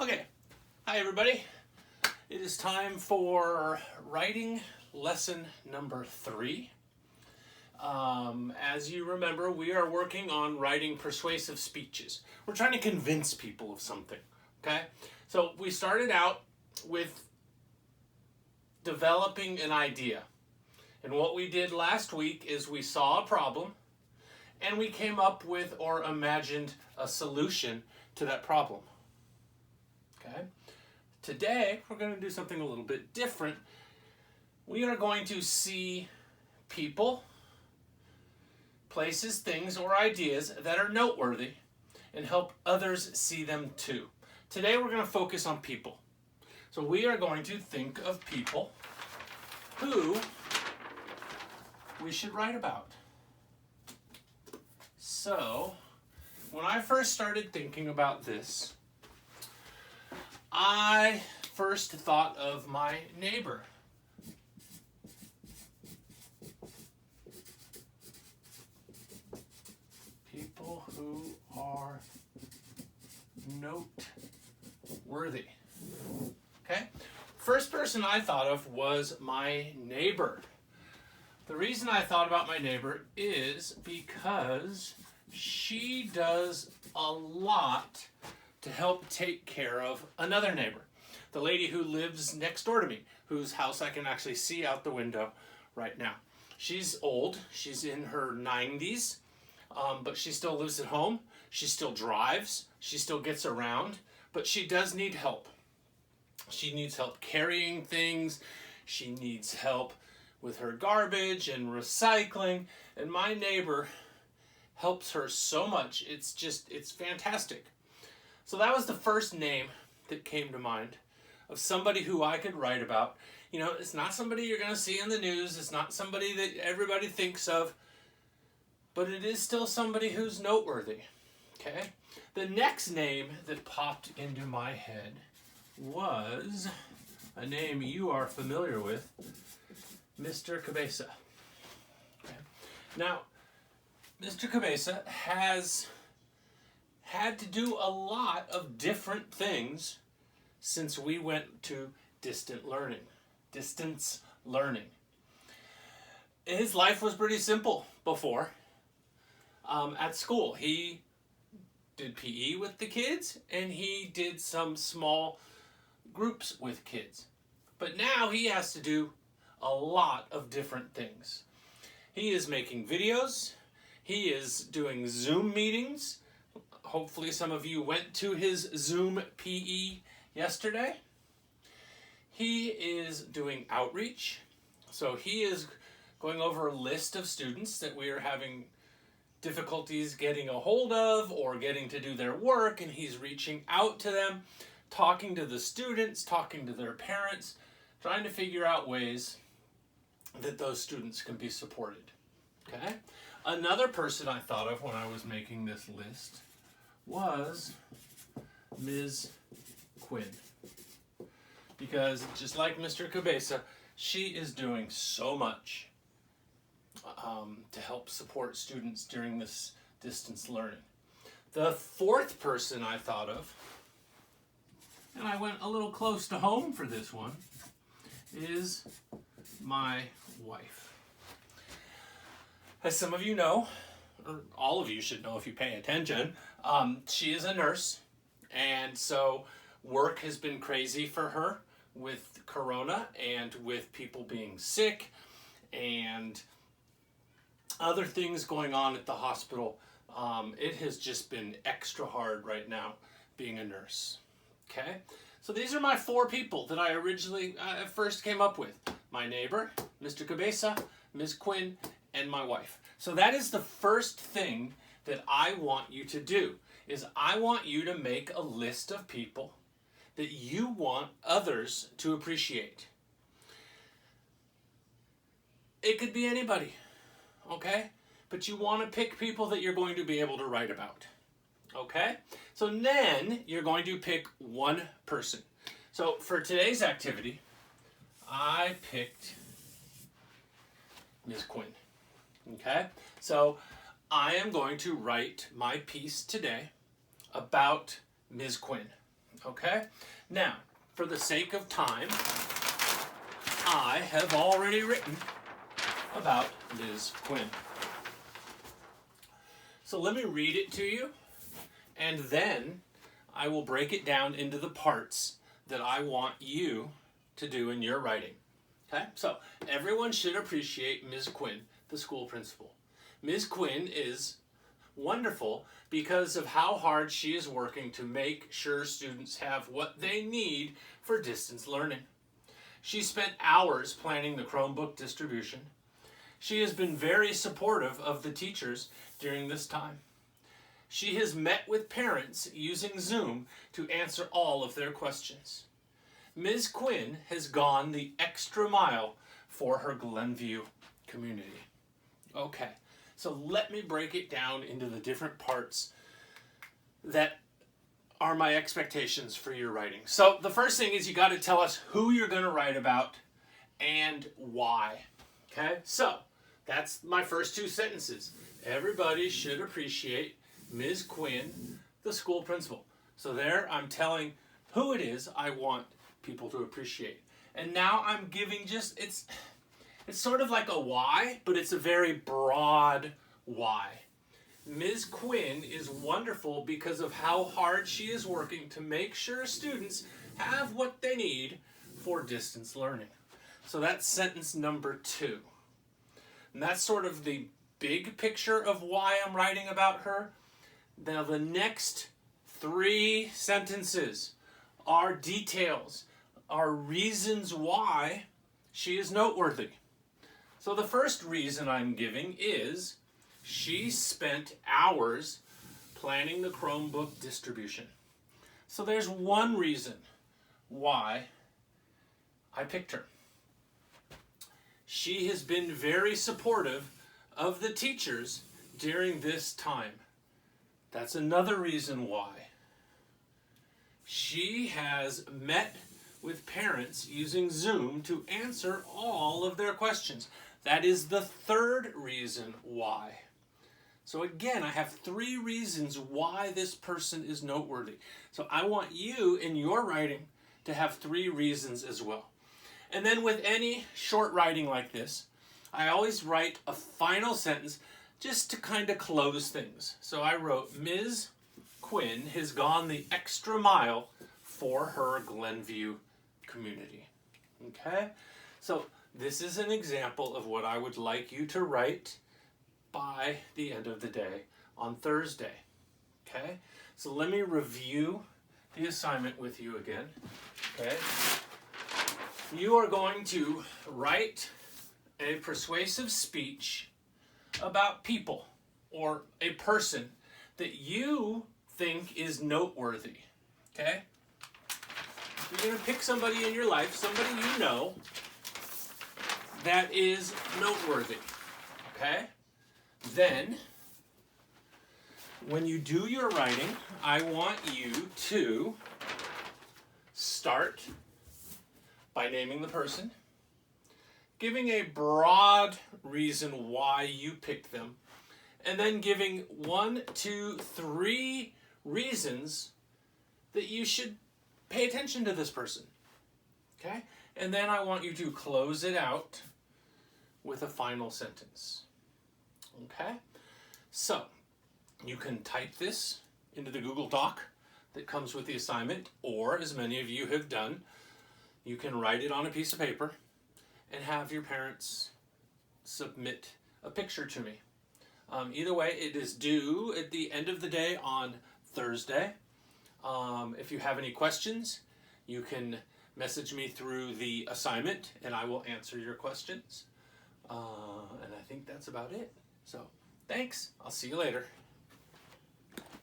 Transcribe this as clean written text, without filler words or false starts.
Okay, hi everybody. It is time for writing lesson number 3. As you remember, we are working on writing persuasive speeches. We're trying to convince people of something, okay? So we started out with developing an idea. And what we did last week is we saw a problem and we came up with or imagined a solution to that problem. Okay? Today, we're going to do something a little bit different. We are going to see people, places, things, or ideas that are noteworthy and help others see them too. Today, we're going to focus on people. So we are going to think of people who we should write about. So, when I first started thinking about this, I first thought of my neighbor. People who are noteworthy. Okay? First person I thought of was my neighbor. The reason I thought about my neighbor is because she does a lot to help take care of another neighbor. The lady who lives next door to me, whose house I can actually see out the window right now. She's old, she's in her 90s, but she still lives at home. She still drives, she still gets around, but she does need help. She needs help carrying things, she needs help with her garbage and recycling, and my neighbor helps her so much. It's fantastic. So that was the first name that came to mind of somebody who I could write about. You know, it's not somebody you're going to see in the news. It's not somebody that everybody thinks of. But it is still somebody who's noteworthy. Okay? The next name that popped into my head was a name you are familiar with, Mr. Cabeza. Okay. Now, Mr. Cabeza has had to do a lot of different things since we went to distance learning. His life was pretty simple before. At school, he did PE with the kids and he did some small groups with kids. But now he has to do a lot of different things. He is making videos. He is doing Zoom meetings. Hopefully some of you went to his Zoom PE yesterday. He is doing outreach. So he is going over a list of students that we are having difficulties getting a hold of or getting to do their work, and he's reaching out to them, talking to the students, talking to their parents, trying to figure out ways that those students can be supported. Okay? Another person I thought of when I was making this list was Ms. Quinn. Because just like Mr. Cabeza, she is doing so much to help support students during this distance learning. The fourth person I thought of, and I went a little close to home for this one, is my wife. As some of you know, or all of you should know if you pay attention, she is a nurse, and so work has been crazy for her with Corona and with people being sick and other things going on at the hospital. It has just been extra hard right now being a nurse. Okay? So these are my 4 people that I originally first came up with. My neighbor, Mr. Cabeza, Ms. Quinn, and my wife. So that is the first thing that I want you to do, is I want you to make a list of people that you want others to appreciate. It could be anybody, okay? But you want to pick people that you're going to be able to write about, okay? So then you're going to pick one person. So for today's activity, I picked Ms. Quinn, okay? So I am going to write my piece today about Ms. Quinn, Okay? Now, for the sake of time, I have already written about Ms. Quinn. So let me read it to you, and then I will break it down into the parts that I want you to do in your writing. Okay? So, everyone should appreciate Ms. Quinn, the school principal. Ms. Quinn is wonderful because of how hard she is working to make sure students have what they need for distance learning. She spent hours planning the Chromebook distribution. She has been very supportive of the teachers during this time. She has met with parents using Zoom to answer all of their questions. Ms. Quinn has gone the extra mile for her Glenview community. Okay, so let me break it down into the different parts that are my expectations for your writing. So the first thing is you got to tell us who you're going to write about and why. Okay, so that's my first two sentences. Everybody should appreciate Ms. Quinn, the school principal. So there I'm telling who it is I want people to appreciate. And now I'm giving just, it's sort of like a why, but it's a very broad why. Ms. Quinn is wonderful because of how hard she is working to make sure students have what they need for distance learning. So that's sentence number 2. And that's sort of the big picture of why I'm writing about her. Now the next 3 sentences are details, are reasons why she is noteworthy. So the first reason I'm giving is she spent hours planning the Chromebook distribution. So there's one reason why I picked her. She has been very supportive of the teachers during this time. That's another reason why. She has met with parents using Zoom to answer all of their questions. That is the third reason why. So again, I have 3 reasons why this person is noteworthy. So I want you in your writing to have 3 reasons as well. And then with any short writing like this, I always write a final sentence just to kind of close things. So I wrote, Ms. Quinn has gone the extra mile for her Glenview community. Okay? So this is an example of what I would like you to write by the end of the day on Thursday. Okay? So let me review the assignment with you again. Okay? You are going to write a persuasive speech about people or a person that you think is noteworthy. Okay? You're going to pick somebody in your life, somebody you know, that is noteworthy. Okay? Then, when you do your writing, I want you to start by naming the person, giving a broad reason why you picked them, and then giving 1, 2, 3 reasons that you should pay attention to this person. Okay? And then I want you to close it out with a final sentence. Okay? So, you can type this into the Google Doc that comes with the assignment, or as many of you have done, you can write it on a piece of paper and have your parents submit a picture to me. Either way, it is due at the end of the day on Thursday. If you have any questions, you can message me through the assignment and I will answer your questions. And I think that's about it. So, thanks. I'll see you later.